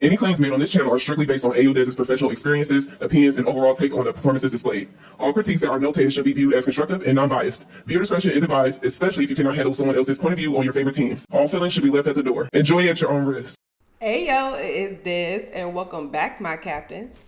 Any claims made on this channel are strictly based on AUDES's professional experiences, opinions, and overall take on the performances displayed. All critiques that are notated should be viewed as constructive and non-biased. Viewer discretion is advised, especially if you cannot handle someone else's point of view on your favorite teams. All feelings should be left at the door. Enjoy at your own risk. Hey yo, it is Des, and welcome back, my captains.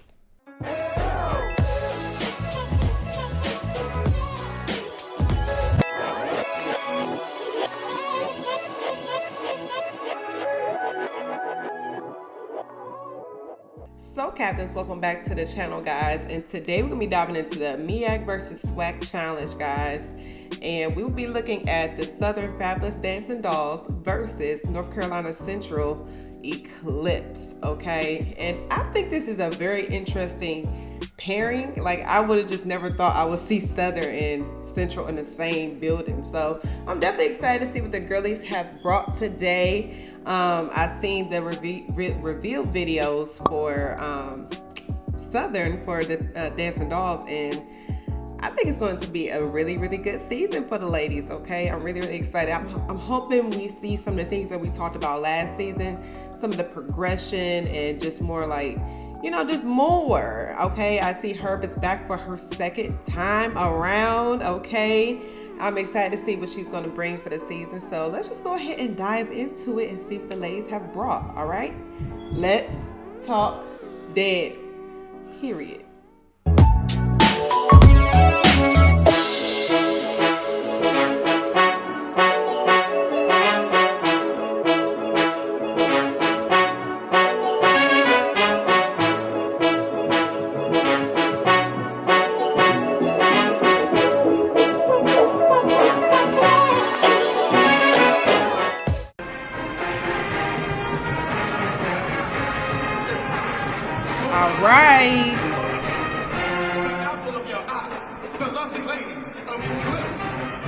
So captains, welcome back to the channel, guys, and today we're gonna be diving into the MEAC versus SWAC challenge, guys, and we will be looking at the Southern Fabulous Dancing Dolls versus North Carolina Central eClipse. Okay, and I think this is a very interesting pairing. Like, I would have just never thought I would see Southern and Central in the same building, so I'm definitely excited to see what the girlies have brought today. I've seen the reveal videos for Southern for the Dancing Dolls, and I think it's going to be a really good season for the ladies. Okay, I'm really excited. I'm hoping we see some of the things that we talked about last season, some of the progression, and just more like, you know, just more. Okay, I see Herb is back for her second time around. Okay, I'm excited to see what she's going to bring for the season. So let's just go ahead and dive into it and see what the ladies have brought. All right, let's talk dance, period. All right. The apple of your eye, the lovely ladies of eClipse.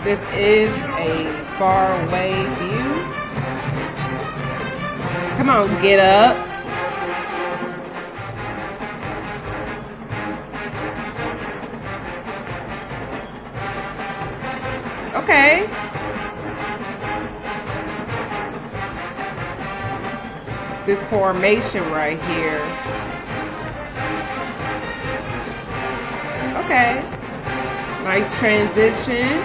This is a far away view. Come on, get up. Okay. This formation right here. Okay. Nice transition.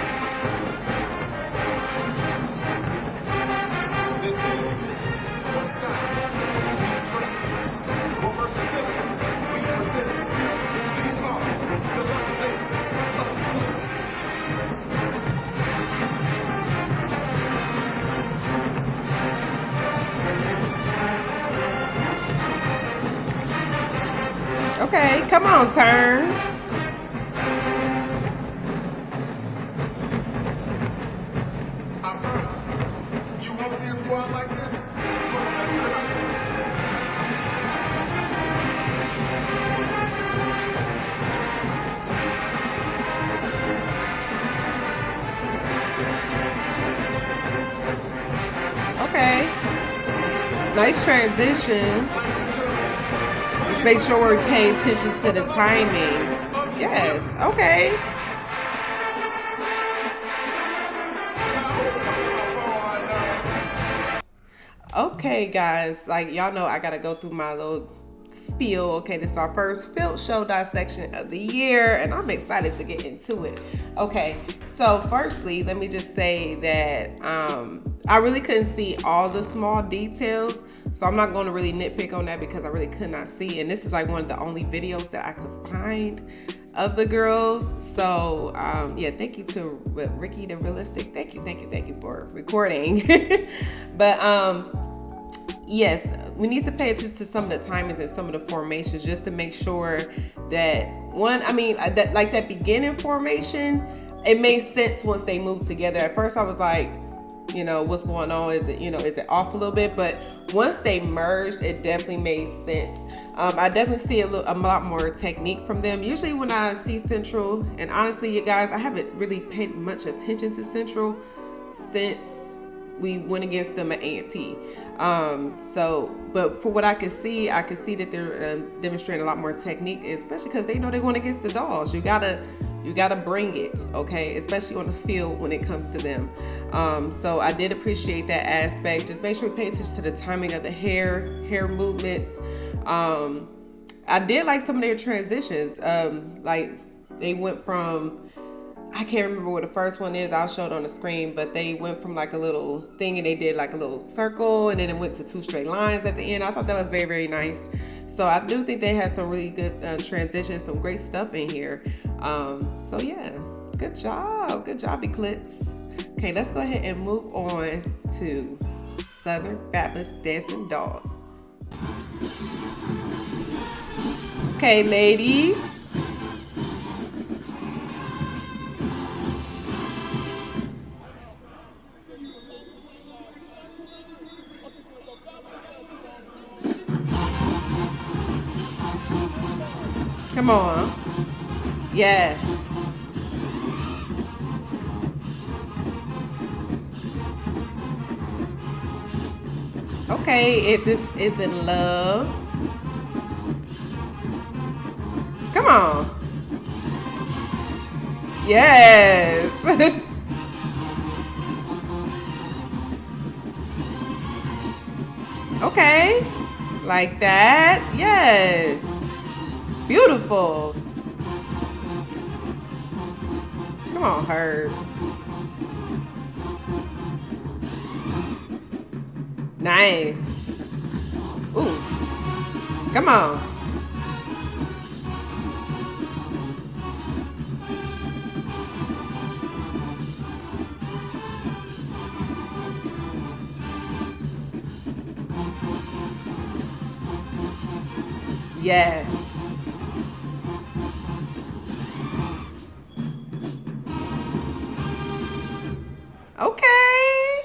This is for style, meets grace, for versatility, meets precision. These are the lovely ladies of eClipse. Okay, come on, turns. I promise you won't see a squad like this for the rest of the night. Okay. Nice transitions. Ladies and gentlemen, Just make sure we're paying attention to the timing. Yes, okay. now it's coming to my phone right now. Okay, guys, like, y'all know I gotta go through my little spiel. Okay, this is our first field show dissection of the year, and I'm excited to get into it. Okay, so firstly, let me just say that I really couldn't see all the small details, so I'm not going to really nitpick on that because I really could not see, and this is like one of the only videos that I could find of the girls. So yeah, thank you to Ricky the Realistic. Thank you for recording. But yes, we need to pay attention to some of the timings and some of the formations just to make sure that that beginning formation, it made sense once they moved together. At first I was like, you know, what's going on? Is it off a little bit? But once they merged, it definitely made sense. I definitely see a lot more technique from them. Usually when I see Central, and honestly, you guys, I haven't really paid much attention to Central since we went against them at A&T. But for what I can see that they're demonstrating a lot more technique, especially because they know they're going against the Dolls. You gotta You gotta bring it, okay? Especially on the field when it comes to them. So I did appreciate that aspect. Just make sure we pay attention to the timing of the hair movements. I did like some of their transitions. Like they went from, I can't remember what the first one is. I'll show it on the screen, but they went from like a little thing and they did like a little circle and then it went to 2 straight lines at the end. I thought that was very, very nice. So I do think they had some really good transitions, some great stuff in here. So yeah, good job eClipse. Okay, let's go ahead and move on to Southern Fabulous Dancing Dolls. Okay, ladies. Come on. Yes. Okay, if this is in love. Come on. Yes. Okay. Like that. Yes. Beautiful. Come on, Herb. Nice. Ooh. Come on. Yes. Okay.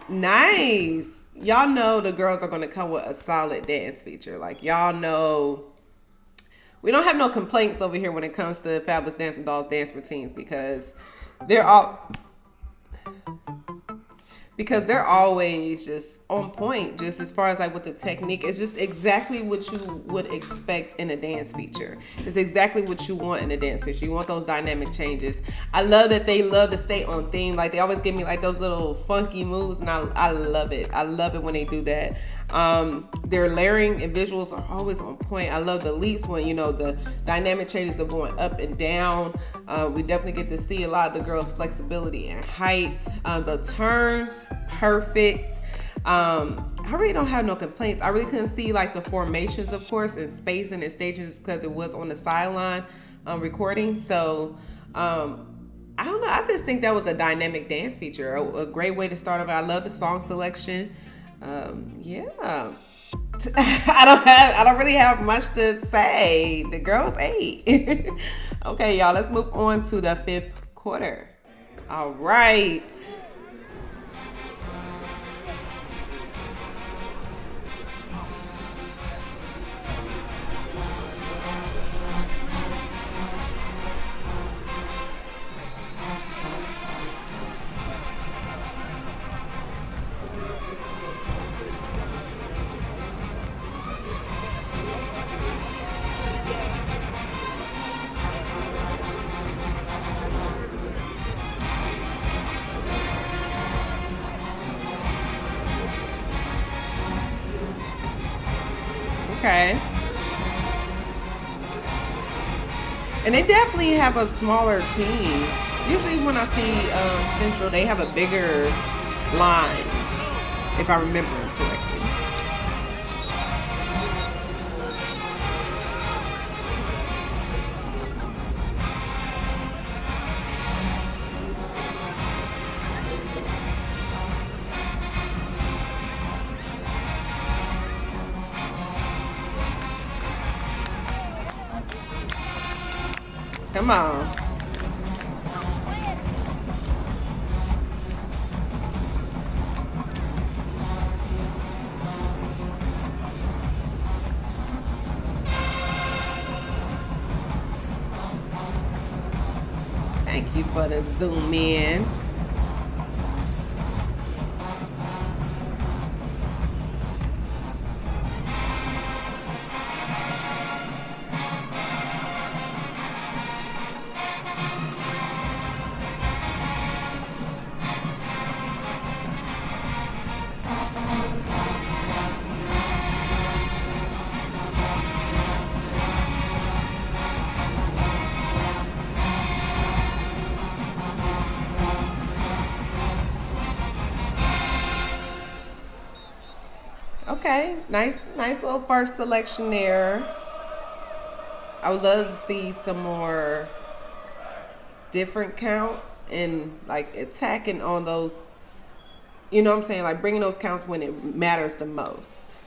Nice. Y'all know the girls are going to come with a solid dance feature. Like, y'all know we don't have no complaints over here when it comes to Fabulous Dancing Dolls dance routines because they're always just on point, just as far as like with the technique. It's just exactly what you would expect in a dance feature. It's exactly what you want in a dance feature. You want those dynamic changes. I love that they love to stay on theme. Like they always give me like those little funky moves and I love it. I love it when they do that. Their layering and visuals are always on point. I love the leaps when, you know, the dynamic changes are going up and down. We definitely get to see a lot of the girls' flexibility and height. The turns, perfect. I really don't have no complaints. I really couldn't see like the formations, of course, and spacing and stages because it was on the sideline recording. So I don't know. I just think that was a dynamic dance feature, a great way to start off. I love the song selection. Yeah. I don't really have much to say. The girls ate. Okay, y'all, let's move on to the 5th quarter. All right. Okay. And they definitely have a smaller team. Usually when I see Central, they have a bigger line, if I remember correctly. Come on. Thank you for the zoom in. Okay, nice little first selection there. I would love to see some more different counts and like attacking on those, you know what I'm saying, like bringing those counts when it matters the most.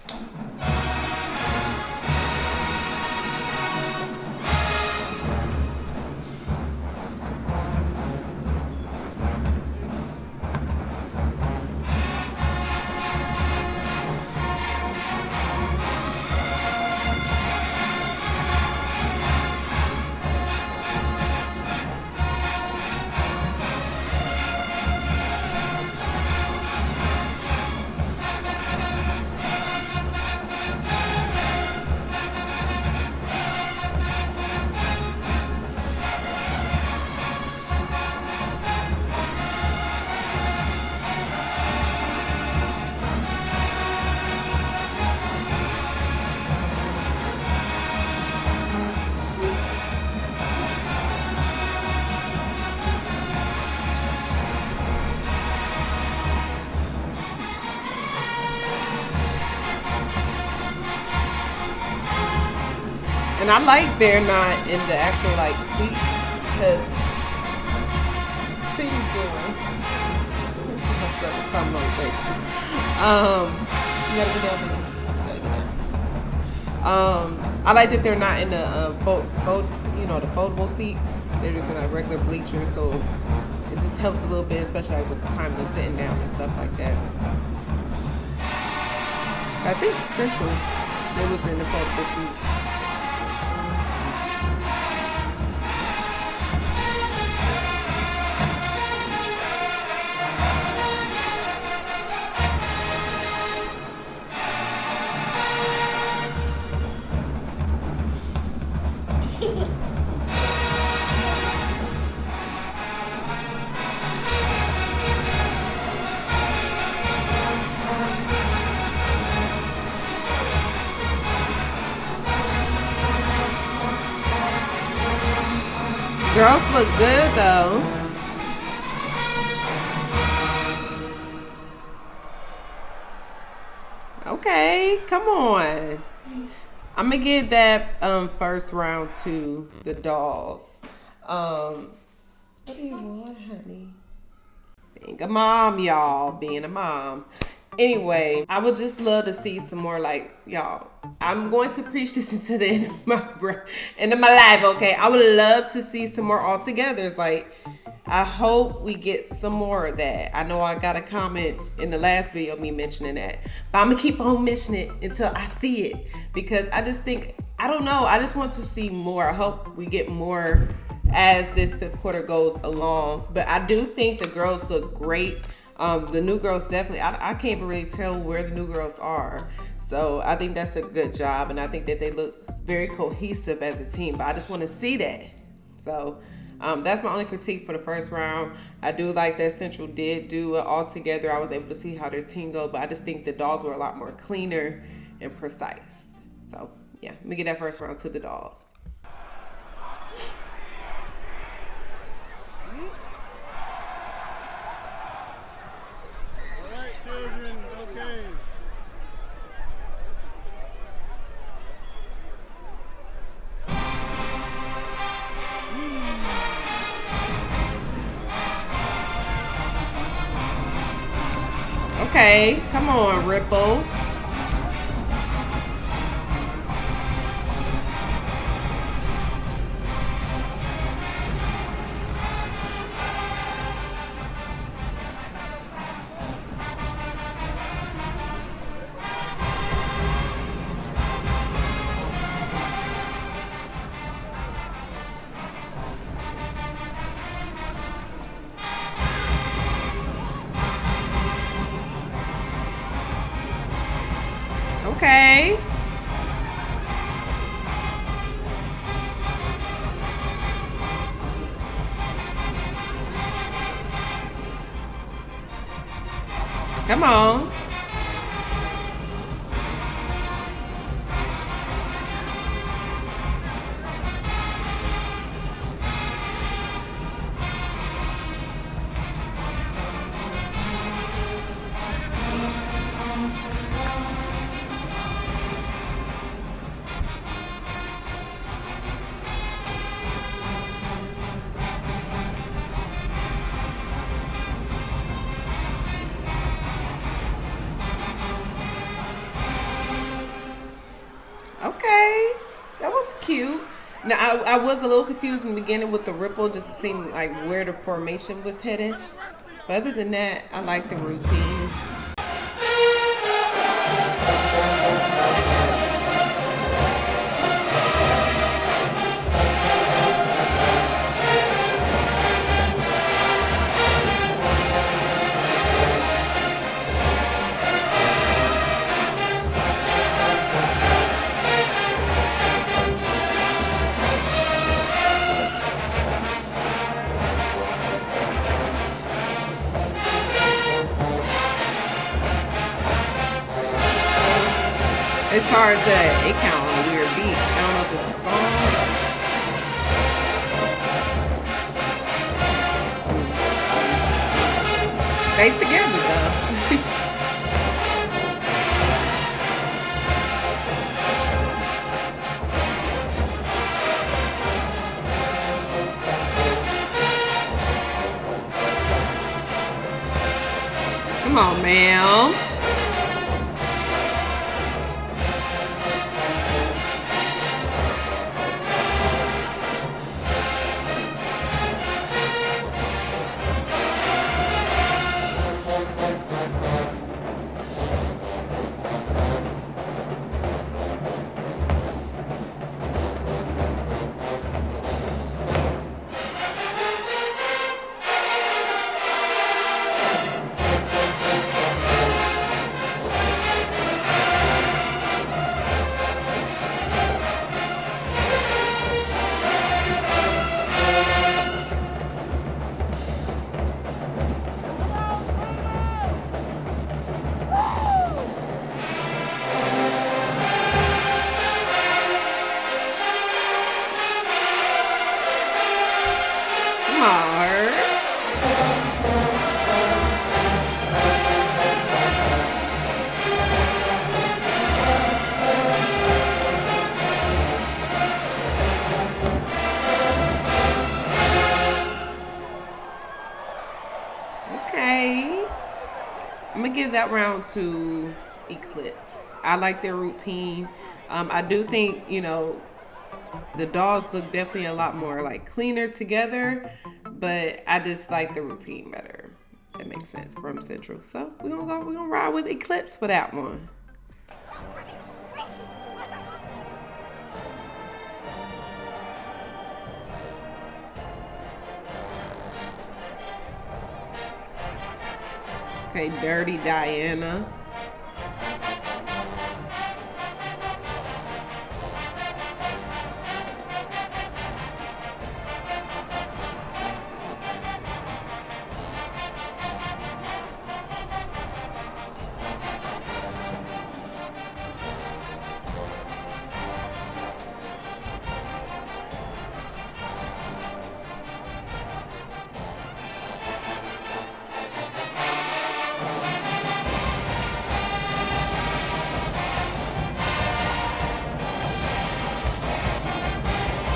And I like they're not in the actual like seats because what are you doing? You gotta get down. I like that they're not in the the foldable seats. They're just in like regular bleachers, so it just helps a little bit, especially like with the time of sitting down and stuff like that. I think Central, it was in the foldable seats. Girls look good though. Okay, come on. I'm gonna give that first round to the dolls. What do you want, honey? Being a mom, y'all. Being a mom. Anyway, I would just love to see some more, like, y'all. I'm going to preach this into the end of my life, okay? I would love to see some more all-togethers. Like, I hope we get some more of that. I know I got a comment in the last video me mentioning that, but I'm gonna keep on mentioning it until I see it, because I just think, I don't know, I just want to see more. I hope we get more as this fifth quarter goes along. But I do think the girls look great. The new girls definitely, I can't really tell where the new girls are. So I think that's a good job. And I think that they look very cohesive as a team. But I just want to see that. So that's my only critique for the first round. I do like that Central did do it all together. I was able to see how their team goes. But I just think the dolls were a lot more cleaner and precise. So yeah, let me get that first round to the dolls. Children, okay. Okay, come on, Ripple. Okay. Come on. Now, I was a little confused in the beginning with the ripple, just to seem like where the formation was heading. But other than that, I like the routine. It started the 8 count on a weird beat. I don't know if it's a song. Stay together though. Come on, man. Okay. I'm gonna give that round to Eclipse. I like their routine. I do think, you know, the dolls look definitely a lot more like cleaner together, but I just like the routine better. That makes sense from Central. So we're gonna ride with Eclipse for that one. Okay, Dirty Diana.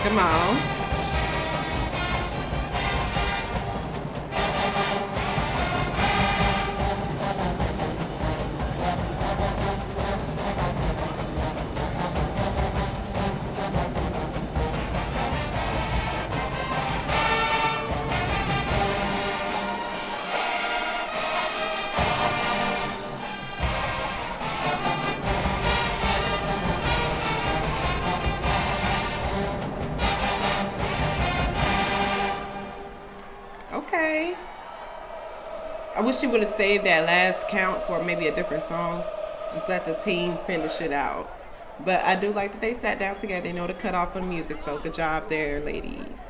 Come on. Okay. I wish you would have saved that last count for maybe a different song. Just let the team finish it out. But I do like that they sat down together. They know to cut off on the music, so good job there, ladies.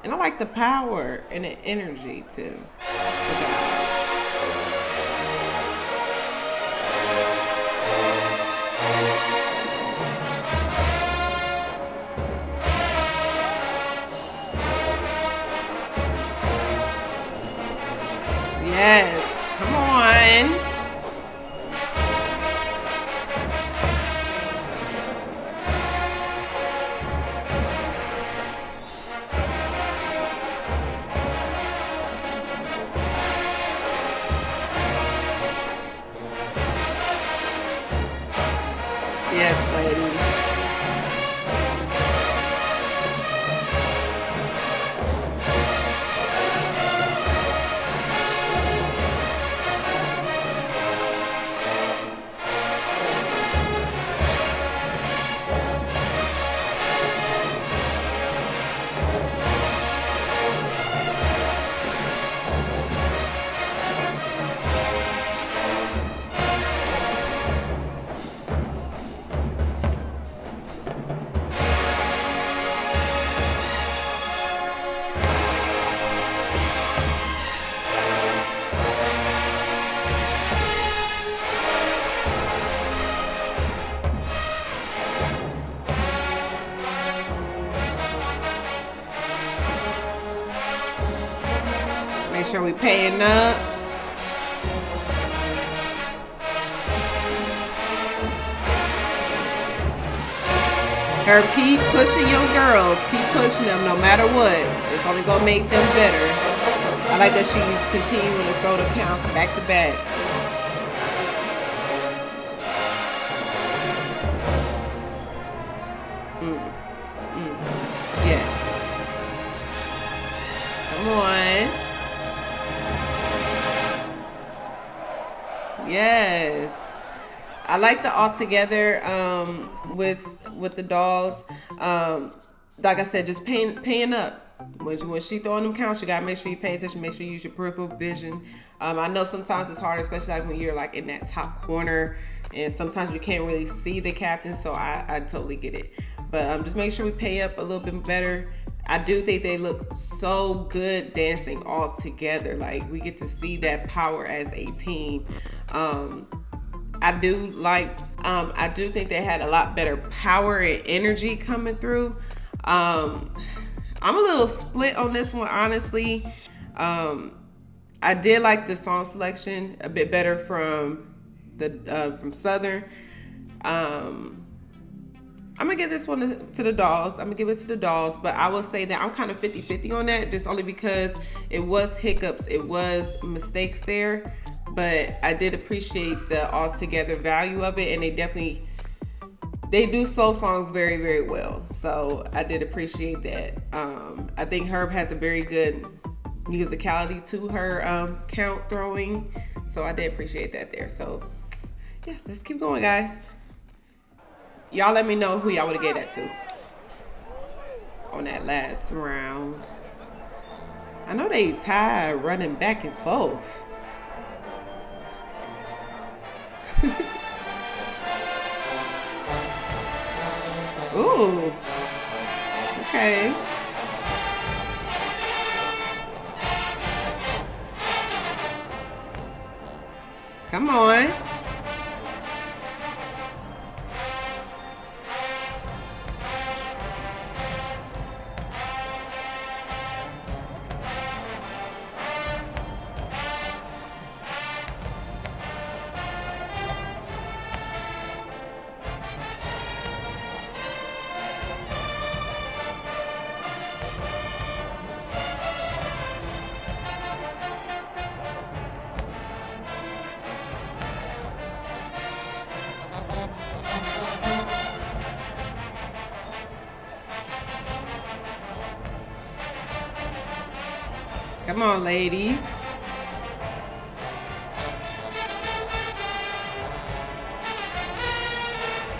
And I like the power and the energy too. Good job. Yes, come on. Yes, ladies. Make sure we paying up. Herb, keep pushing your girls. Keep pushing them no matter what. It's only gonna make them better. I like that she's continuing to throw the counts back to back. Yes. Come on. Yes. I like the all together with the dolls. Like I said, just paying up. When she throwing them counts, you gotta make sure you pay attention. Make sure you use your peripheral vision. I know sometimes it's hard, especially like when you're like in that top corner, and sometimes you can't really see the captain. So I totally get it. But just make sure we pay up a little bit better. I do think they look so good dancing all together. Like we get to see that power as a team. I do think they had a lot better power and energy coming through. I'm a little split on this one, honestly. I did like the song selection a bit better from Southern. I'm gonna give this one to the dolls. I'm gonna give it to the dolls, but I will say that I'm kind of 50-50 on that, just only because it was hiccups, it was mistakes there, but I did appreciate the altogether value of it, and they do soul songs very, very well. So I did appreciate that. I think Herb has a very good musicality to her count throwing, so I did appreciate that there. So yeah, let's keep going, guys. Y'all let me know who y'all would have gave that to on that last round. I know they tied running back and forth. Ooh. Okay. Come on. Come on, ladies.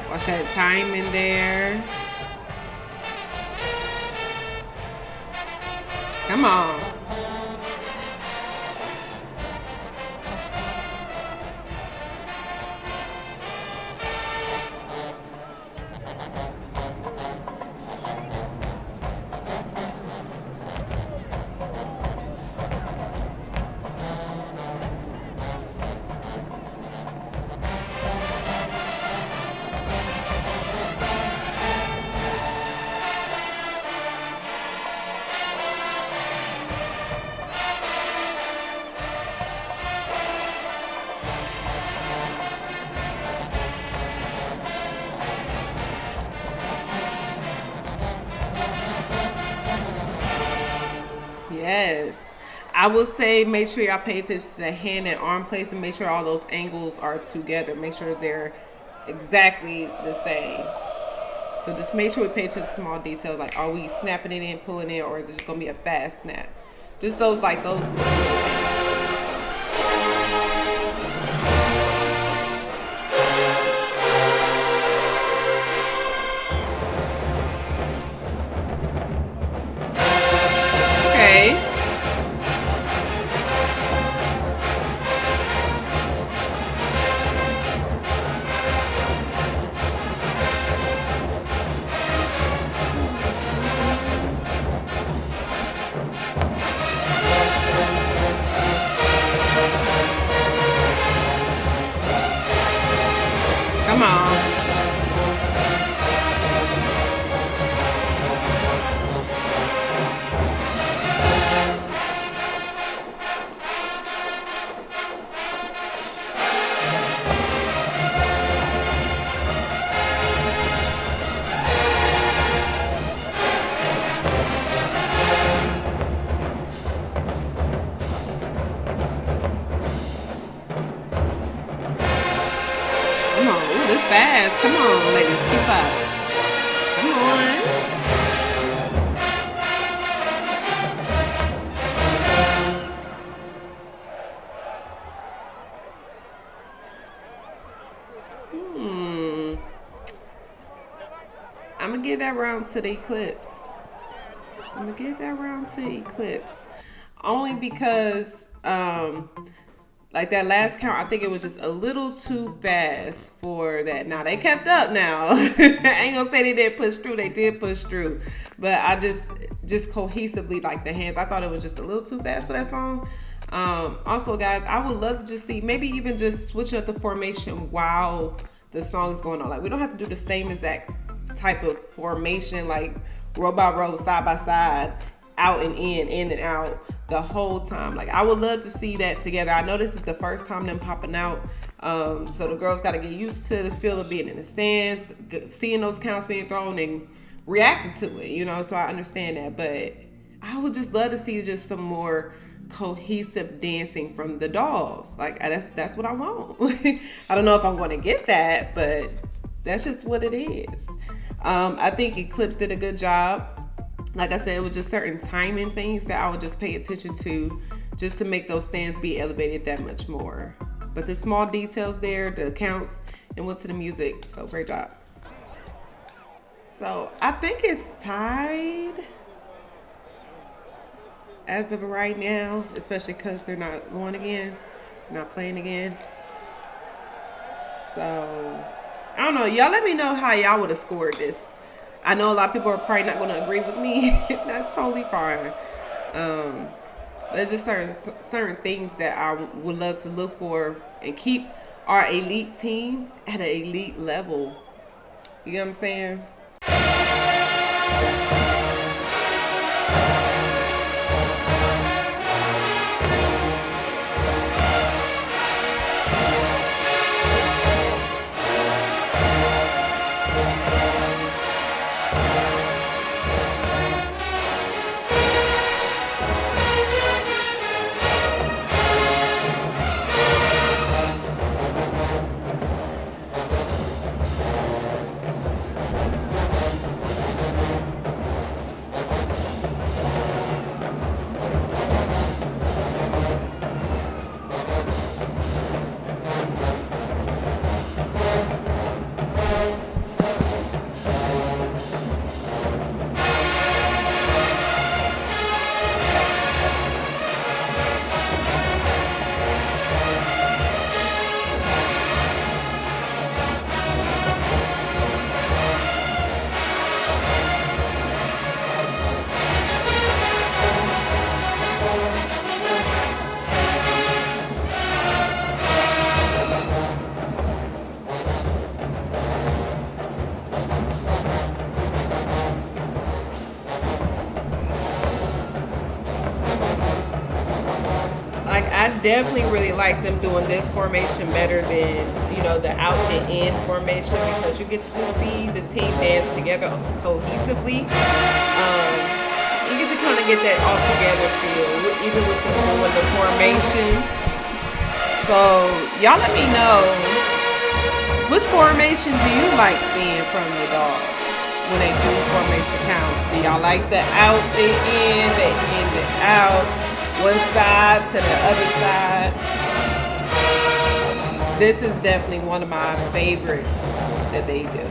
Watch that timing there. Come on. Yes. I will say make sure y'all pay attention to the hand and arm placement. Make sure all those angles are together. Make sure they're exactly the same. So just make sure we pay attention to small details. Like, are we snapping it in, pulling it, or is it just going to be a fast snap? Just those little things. fast. Come on, ladies, keep up. Come on. I'm gonna give that round to the Eclipse. I'm gonna give that round to Eclipse. Only because, like that last count, I think it was just a little too fast for that. Now they kept up now. I ain't gonna say they didn't push through. They did push through. But I just cohesively like the hands. I thought it was just a little too fast for that song. Also, guys, I would love to just see, maybe even just switch up the formation while the song is going on. Like, we don't have to do the same exact type of formation, like row by row, side by side, out and in and out the whole time. Like, I would love to see that together. I know this is the first time them popping out, so the girls got to get used to the feel of being in the stands, seeing those counts being thrown and reacting to it, you know. So I understand that, but I would just love to see just some more cohesive dancing from the dolls. Like, that's what I want. I don't know if I'm going to get that, but that's just what it is. I think Eclipse did a good job. Like I said, it was just certain timing things that I would just pay attention to, just to make those stands be elevated that much more. But the small details there, the counts, and went to the music. So great job. So I think it's tied as of right now, especially because they're not going again, not playing again. So I don't know. Y'all let me know how y'all would have scored this. I know a lot of people are probably not going to agree with me. That's totally fine. There's just certain things that I would love to look for and keep our elite teams at an elite level. You know what I'm saying? I definitely really like them doing this formation better than, you know, the out and in formation, because you get to just see the team dance together cohesively. You get to kind of get that all together feel, even with them doing the formation. So y'all let me know, which formation do you like seeing from the dogs when they do formation counts? Do y'all like the out, the in, the out? One side to the other side. This is definitely one of my favorites that they do.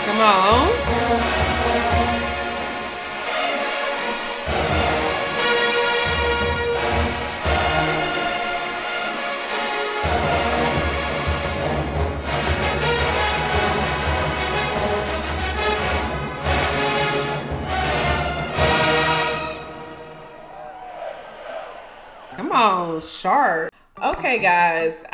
Come on. Come on, sharp. Okay, guys,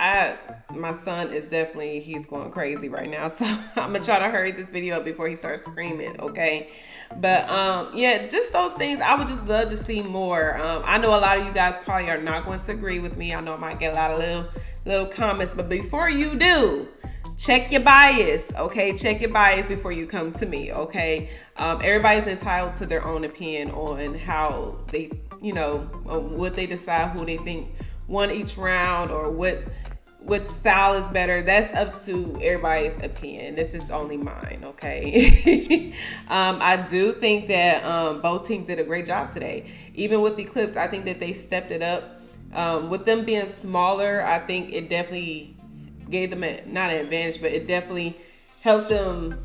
my son is definitely, he's going crazy right now, so I'm gonna try to hurry this video up before he starts screaming. Okay, but yeah, just those things. I would just love to see more. I know a lot of you guys probably are not going to agree with me. I know I might get a lot of little comments, but before you do, check your bias. Okay, check your bias before you come to me. Okay, everybody's entitled to their own opinion on how they, what they decide, who they think won each round, or what style is better. That's up to everybody's opinion. This is only mine. Okay. I do think that both teams did a great job today. Even with eClipse, I think that they stepped it up. With them being smaller, I think it definitely gave them not an advantage, but it definitely helped them.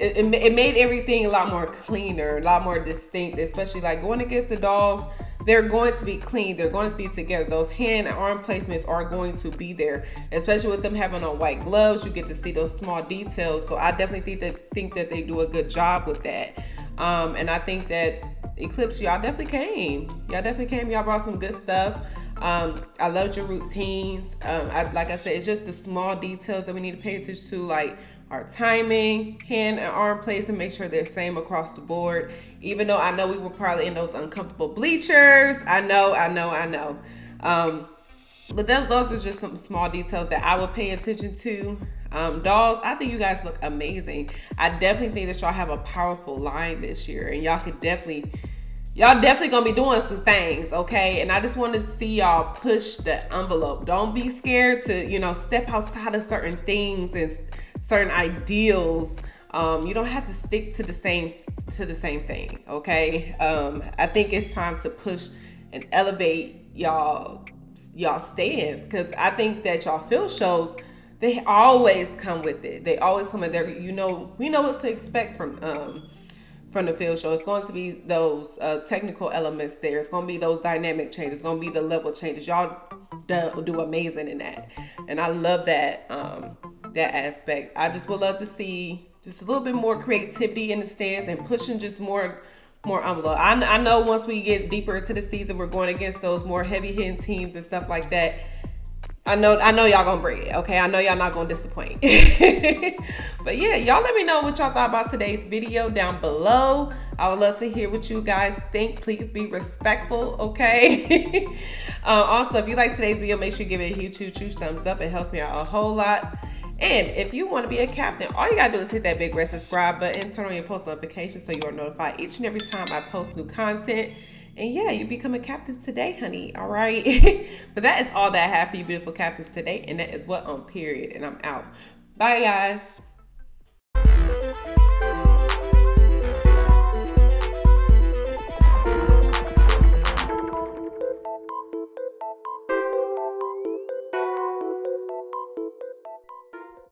It made everything a lot more cleaner, a lot more distinct, especially like going against the Dolls. They're going to be clean. They're going to be together. Those hand and arm placements are going to be there, especially with them having on white gloves. You get to see those small details. So I definitely think that they do a good job with that. And I think that eClipse, y'all definitely came. Y'all brought some good stuff. I loved your routines. Like I said, it's just the small details that we need to pay attention to, like our timing, hand and arm placement, make sure they're same across the board. Even though I know we were probably in those uncomfortable bleachers. I know. But those are just some small details that I would pay attention to. Dolls, I think you guys look amazing. I definitely think that y'all have a powerful line this year, and y'all definitely gonna be doing some things, okay? And I just want to see y'all push the envelope. Don't be scared to, step outside of certain things and certain ideals. You don't have to stick to the same thing, okay? I think it's time to push and elevate y'all stands, because I think that y'all field shows, they always come with it. They always come in there. We know what to expect from the field show. It's going to be those technical elements there. It's going to be those dynamic changes. It's going to be the level changes. Y'all do amazing in that, and I love that that aspect. I just would love to see just a little bit more creativity in the stands and pushing just more envelope. I know once we get deeper into the season, we're going against those more heavy hitting teams and stuff like that. I know y'all gonna bring it, okay? I know y'all not gonna disappoint. But yeah, y'all let me know what y'all thought about today's video down below. I would love to hear what you guys think. Please be respectful, okay? Also, if you like today's video, make sure you give it a huge thumbs up. It helps me out a whole lot. And if you want to be a captain, all you gotta do is hit that big red subscribe button, turn on your post notifications so you are notified each and every time I post new content. And yeah, you become a captain today, honey. All right. But that is all that I have for you beautiful captains today. And that is what on period. And I'm out. Bye, guys.